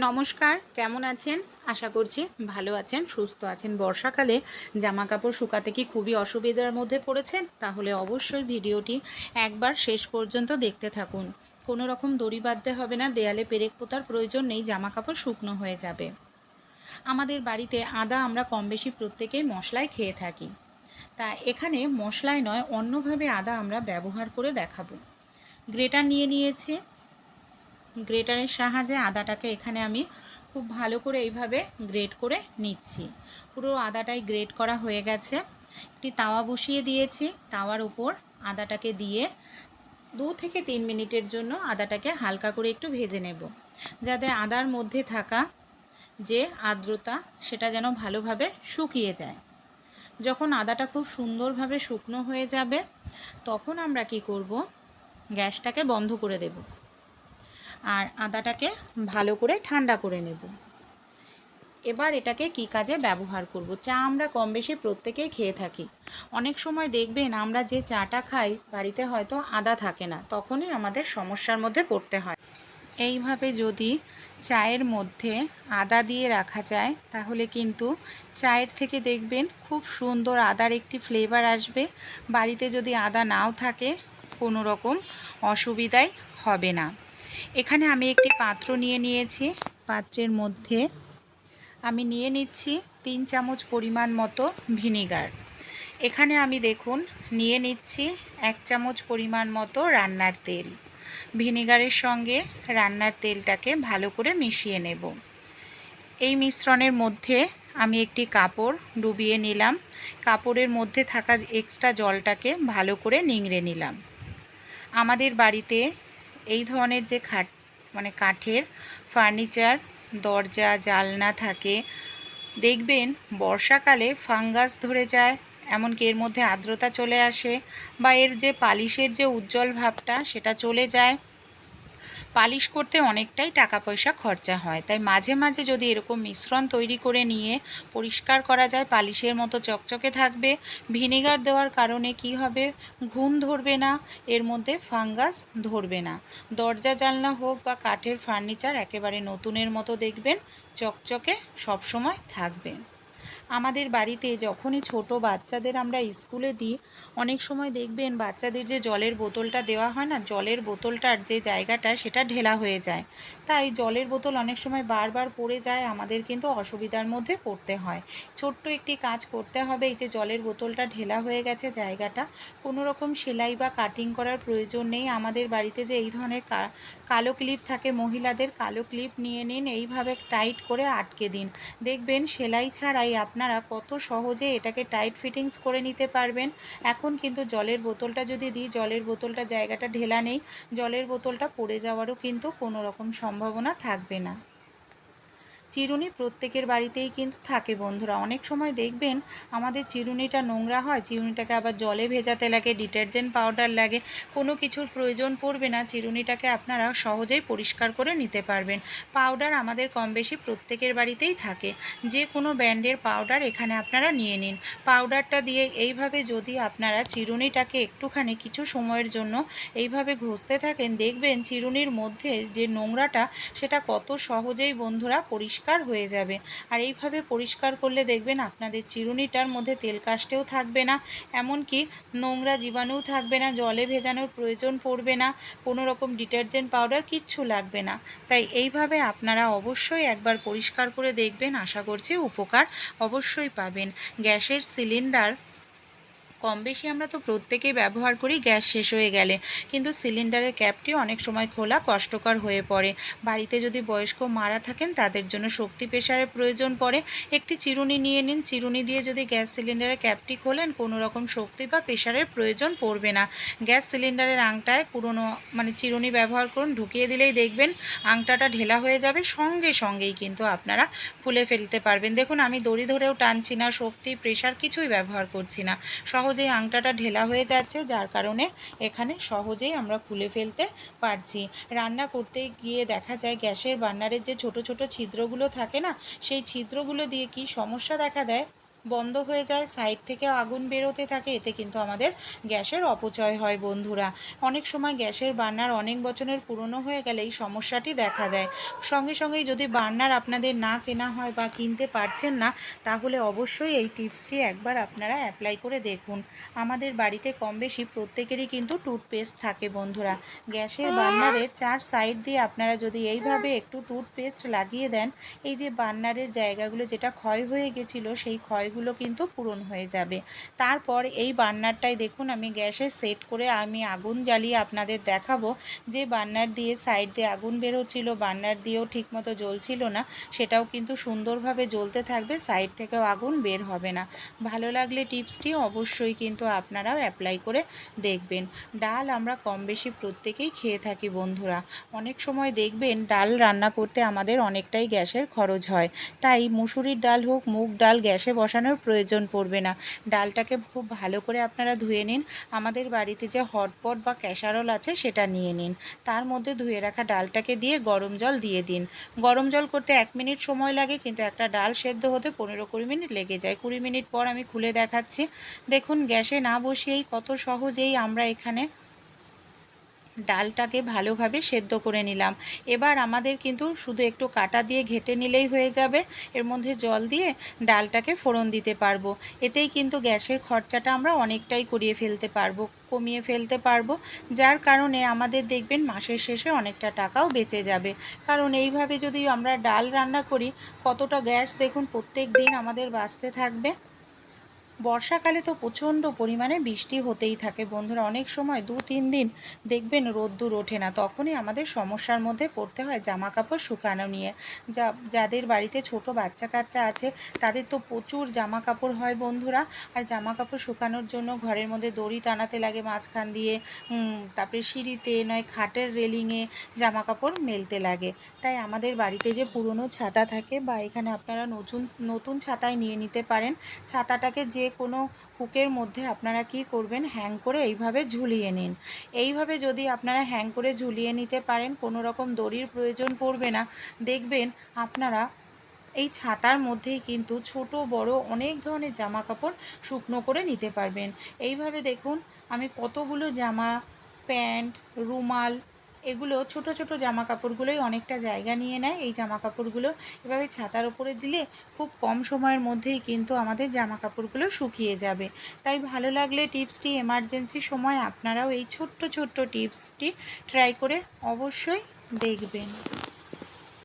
নমস্কার, কেমন আছেন? আশা করছি ভালো আছেন, সুস্থ আছেন। বর্ষাকালে জামা কাপড় শুকাতে কি খুবই অসুবিধার মধ্যে পড়েছেন? তাহলে অবশ্যই ভিডিওটি একবার শেষ পর্যন্ত দেখতে থাকুন। কোনো রকম দড়ি বাঁধতে হবে না, দেয়ালে পেরেক পোঁতার প্রয়োজন নেই, জামা কাপড় শুকনো হয়ে যাবে। আমাদের বাড়িতে আদা আমরা কম বেশি প্রত্যেকেই মশলায় খেয়ে থাকি। তা এখানে মশলায় নয়, অন্যভাবে আদা আমরা ব্যবহার করে দেখাবো। গ্রেটার নিয়ে নিয়েছি। গ্রেটারের সাহায্যে আদাটাকে এখানে আমি খুব ভালো করে এইভাবে গ্রেট করে নিচ্ছি। পুরো আদাটাই গ্রেট করা হয়ে গেছে। একটি তাওয়া বসিয়ে দিয়েছি, তাওয়ার উপর আদাটাকে দিয়ে 2 থেকে 3 মিনিটের জন্য আদাটাকে হালকা করে একটু ভেজে নেব, যাতে আদার মধ্যে থাকা যে আর্দ্রতা সেটা যেন ভালোভাবে শুকিয়ে যায়। যখন আদাটা খুব সুন্দরভাবে শুকনো হয়ে যাবে, তখন আমরা কি করব, গ্যাসটাকে বন্ধ করে দেব আর আদাটাকে ভালো করে ঠান্ডা করে নেব। এবার এটাকে কি কাজে ব্যবহার করব? চা আমরা কম বেশি প্রত্যেকেই খেয়ে থাকি। অনেক সময় দেখবেন আমরা যে চাটা খাই বাড়িতে হয়তো আদা থাকে না, তখনই আমাদের সমস্যার মধ্যে পড়তে হয়। এইভাবে যদি চায়ের মধ্যে আদা দিয়ে রাখা যায়, তাহলে কিন্তু চায়ের থেকে দেখবেন খুব সুন্দর আদার একটি ফ্লেভার আসবে। বাড়িতে যদি আদা নাও থাকে, কোনো রকম অসুবিধাই হবে না। এখানে আমি একটি পাত্র নিয়ে নিয়েছি। পাত্রের মধ্যে আমি নিয়ে নিচ্ছি 3 চামচ পরিমাণ মতো ভিনিগার। এখানে আমি দেখুন নিয়ে নিচ্ছি 1 চামচ পরিমাণ মতো রান্নার তেল। ভিনিগারের সঙ্গে রান্নার তেলটাকে ভালো করে মিশিয়ে নেব। এই মিশ্রণের মধ্যে আমি একটি কাপড় ডুবিয়ে নিলাম। কাপড়ের মধ্যে থাকা এক্সট্রা জলটাকে ভালো করে নিংড়ে নিলাম। আমাদের বাড়িতে এই ধরনের যে কাঠের ফার্নিচার, দরজা জানলা থাকে, দেখবেন বর্ষাকালে ফাঙ্গাস ধরে যায়, এমনকি এর মধ্যে আর্দ্রতা চলে আসে, বা এর যে পালিশের যে উজ্জ্বল ভাবটা সেটা চলে যায়। পালিশ করতে অনেকটাই টাকা পয়সা খরচা হয়। তাই মাঝে মাঝে যদি এরকম মিশ্রণ তৈরি করে নিয়ে পরিষ্কার করা যায়, পালিশের মতো চকচকে থাকবে। ভিনেগার দেওয়ার কারণে কি হবে, ঘুণ ধরবে না, এর মধ্যে ফাঙ্গাস ধরবে না। দরজা জানলা হোক বা কাঠের ফার্নিচার একেবারে নতুনের মতো দেখবেন চকচকে সবসময় থাকবে। আমাদের বাড়িতে যখনই ছোট বাচ্চাদের আমরা স্কুলে দিই, অনেক সময় দেখবেন বাচ্চাদের যে জলের বোতলটা দেওয়া হয় না, জলের বোতলটার যে জায়গাটা সেটা ঢেলা হয়ে যায়। তাই জলের বোতল অনেক সময় বারবার পড়ে যায়, আমাদের কিন্তু অসুবিধার মধ্যে পড়তে হয়। ছোট্ট একটি কাজ করতে হবে, এই যে জলের বোতলটা ঢেলা হয়ে গেছে জায়গাটা, কোনো রকম সেলাই বা কাটিং করার প্রয়োজন নেই। আমাদের বাড়িতে যে এই ধরনের কালো ক্লিপ থাকে, মহিলাদের কালো ক্লিপ নিয়ে নিন, এইভাবে টাইট করে আটকে দিন। দেখবেন সেলাই ছাড়াই আপনারা কত সহজে এটাকে টাইট ফিটিংস করে নিতে পারবেন। এখন কিন্তু জলের বোতলটা যদি দিই, জলের বোতলটা জায়গাটা ঢেলা নেই, জলের বোতলটা পড়ে যাওয়ারও কিন্তু কোনো রকম সম্ভাবনা থাকবে না। চিরুনি প্রত্যেকের বাড়িতেই কিন্তু থাকে বন্ধুরা। অনেক সময় দেখবেন আমাদের চিরুনিটা নোংরা হয়, চিরুনিটাকে আবার জলে ভেজাতে লাগে, ডিটারজেন্ট পাউডার লাগে, কোনো কিছুর প্রয়োজন পড়বে না, চিরুনিটাকে আপনারা সহজেই পরিষ্কার করে নিতে পারবেন। পাউডার আমাদের কম বেশি প্রত্যেকের বাড়িতেই থাকে, যে কোনো ব্র্যান্ডের পাউডার এখানে আপনারা নিয়ে নিন। পাউডারটা দিয়ে এইভাবে যদি আপনারা চিরুনিটাকে একটুখানি কিছু সময়ের জন্য এইভাবে ঘষতে থাকেন, দেখবেন চিরুনির মধ্যে যে নোংরাটা সেটা কত সহজেই বন্ধুরা পরিষ্কার হয়ে যাবে। আর এইভাবে পরিষ্কার করলে দেখবেন আপনাদের চিরুনিটার মধ্যে তেল কাস্টেও থাকবে না, এমনকি নোংরা জীবাণুও থাকবে না, জলে ভেজানোর প্রয়োজন পড়বে না, কোনো রকম ডিটারজেন্ট পাউডার কিচ্ছু লাগবে না। তাই এইভাবে আপনারা অবশ্যই একবার পরিষ্কার করে দেখবেন, আশা করছি উপকার অবশ্যই পাবেন। গ্যাসের সিলিন্ডার কম বেশি আমরা তো প্রত্যেকেই ব্যবহার করি গ্যাস শেষ হয়ে গেলে, কিন্তু সিলিন্ডারের ক্যাপটি অনেক সময় খোলা কষ্টকর হয়ে পড়ে। বাড়িতে যদি বয়স্ক মারা থাকেন, তাদের জন্য শক্তি প্রেসারের প্রয়োজন পড়ে। একটি চিরুনি নিয়ে নিন, চিরুনি দিয়ে যদি গ্যাস সিলিন্ডারের ক্যাপটি খোলেন, কোনো রকম শক্তি বা প্রেসারের প্রয়োজন পড়বে না। গ্যাস সিলিন্ডারের আংটায় পুরনো চিরুনি ব্যবহার করুন, ঢুকিয়ে দিলেই দেখবেন আংটাটা ঢেলা হয়ে যাবে, সঙ্গে সঙ্গেই কিন্তু আপনারা খুলে ফেলতে পারবেন। দেখুন আমি দড়ি ধরেও টানছি না, শক্তি প্রেসার কিছুই ব্যবহার করছি না, সহজেই আংটাটা ঢেলা হয়ে যাচ্ছে, যার কারণে এখানে সহজেই আমরা খুলে ফেলতে পারছি। রান্না করতে গিয়ে দেখা যায় গ্যাসের বার্নারের যে ছোট ছোট ছিদ্রগুলো থাকে না, সেই ছিদ্রগুলো দিয়ে কি সমস্যা দেখা দেয় বন্ধ হয়ে যায়, সাইড থেকে আগুন বেরোতে থাকে, এতে কিন্তু আমাদের গ্যাসের অপচয় হয় বন্ধুরা। অনেক সময় গ্যাসের বার্নার অনেক বছরের পুরনো হয়ে গেলে এই সমস্যাটি দেখা দেয়। সঙ্গে সঙ্গেই যদি বার্নার আপনাদের না কেনা হয় বা কিনতে পারছেন না, তাহলে অবশ্যই এই টিপসটি একবার আপনারা অ্যাপ্লাই করে দেখুন। আমাদের বাড়িতে কম বেশি প্রত্যেকেরই কিন্তু টুথপেস্ট থাকে বন্ধুরা। গ্যাসের বার্নারের 4 সাইড দিয়ে আপনারা যদি এইভাবে একটু টুথপেস্ট লাগিয়ে দেন, এই যে বার্নারের জায়গাগুলো যেটা ক্ষয় হয়ে গেছিলো সেই ক্ষয়গুলো কিন্তু পূরণ হয়ে যাবে। তারপর এই বার্নারটাই দেখুন আমি গ্যাসে সেট করে আমি আগুন জ্বালিয়ে আপনাদের দেখাবো। যে বার্নার দিয়ে সাইড দিয়ে আগুন বেরোচ্ছিল, বার্নার দিয়েও ঠিকমতো জ্বলছিল না, সেটাও কিন্তু সুন্দরভাবে জ্বলতে থাকবে, সাইড থেকেও আগুন বের হবে না। ভালো লাগলে টিপসটি অবশ্যই কিন্তু আপনারাও অ্যাপ্লাই করে দেখবেন। ডাল আমরা কম বেশি প্রত্যেকেই খেয়ে থাকি বন্ধুরা। অনেক সময় দেখবেন ডাল রান্না করতে আমাদের অনেকটাই গ্যাসের খরচ হয়, তাই মুসুরির ডাল হোক, মুগ ডাল গ্যাসে বসানোর প্রয়োজন পড়বে না। ডালটাকে খুব ভালো করে আপনারা ধুয়ে নিন। আমাদের বাড়িতে যে হটপট বা ক্যাসারোল আছে সেটা নিয়ে নিন। তার মধ্যে ধুয়ে রাখা ডালটাকে দিয়ে গরম জল দিয়ে দিন। গরম জল করতে 1 মিনিট সময় লাগে, কিন্তু একটা ডাল সেদ্ধ হতে 15-20 মিনিট লেগে যায়। 20 মিনিট পর আমি খুলে দেখাচ্ছি। দেখুন গ্যাসে না বসিয়েই কত সহজেই আমরা এখানে ডালটাকে ভালোভাবে সেদ্ধ করে নিলাম। এবার আমাদের কিন্তু শুধু একটু কাঁটা দিয়ে ঘেঁটে নিলেই হয়ে যাবে। এর মধ্যে জল দিয়ে ডালটাকে ফোড়ন দিতে পারবো। এতেই কিন্তু গ্যাসের খরচাটা আমরা অনেকটাই কমিয়ে ফেলতে পারবো, যার কারণে আমাদের দেখবেন মাসের শেষে অনেকটা টাকাও বেঁচে যাবে। কারণ এইভাবে যদি আমরা ডাল রান্না করি, কতটা গ্যাস দেখুন প্রত্যেক দিন আমাদের বাঁচতে থাকবে। বর্ষাকালে তো প্রচণ্ড পরিমাণে বৃষ্টি হতেই থাকে বন্ধুরা। অনেক সময় 2-3 দিন দেখবেন রোদ্দুর ওঠে না, তখনই আমাদের সমস্যার মধ্যে পড়তে হয় জামা কাপড় শুকানো নিয়ে। যাদের বাড়িতে ছোট বাচ্চা কাচ্চা আছে তাদের তো প্রচুর জামা কাপড় হয় বন্ধুরা। আর জামা কাপড় শুকানোর জন্য ঘরের মধ্যে দড়ি টানাতে লাগে মাঝখান দিয়ে, তারপরে সিঁড়িতে নয় খাটের রেলিংয়ে জামা কাপড় মেলতে লাগে। তাই আমাদের বাড়িতে যে পুরনো ছাতা থাকে বা এখানে আপনারা নতুন ছাতায় নিয়ে নিতে পারেন। ছাতাটাকে যে কোনো হুকের মধ্যে আপনারা কি করবেন, হ্যাং করে এইভাবে ঝুলিয়ে নিন। এইভাবে যদি আপনারা হ্যাং করে ঝুলিয়ে নিতে পারেন, কোনো রকম দড়ির প্রয়োজন পড়বে না। দেখবেন আপনারা এই ছাতার মধ্যেই কিন্তু ছোট বড় অনেক ধরনের জামা কাপড় শুকনো করে নিতে পারবেন। এইভাবে দেখুন আমি কতগুলো জামা, প্যান্ট, রুমাল, এগুলো ছোট ছোট জামা কাপড়গুলোই অনেকটা জায়গা নিয়ে নেয়। এই জামা কাপড়গুলো এভাবে ছাতার উপরে দিলে খুব কম সময়ের মধ্যেই কিন্তু আমাদের জামা কাপড়গুলো শুকিয়ে যাবে। তাই ভালো লাগলে টিপসটি এমার্জেন্সি সময় আপনারাও এই ছোট্ট ছোট্ট টিপসটি ট্রাই করে অবশ্যই দেখবেন।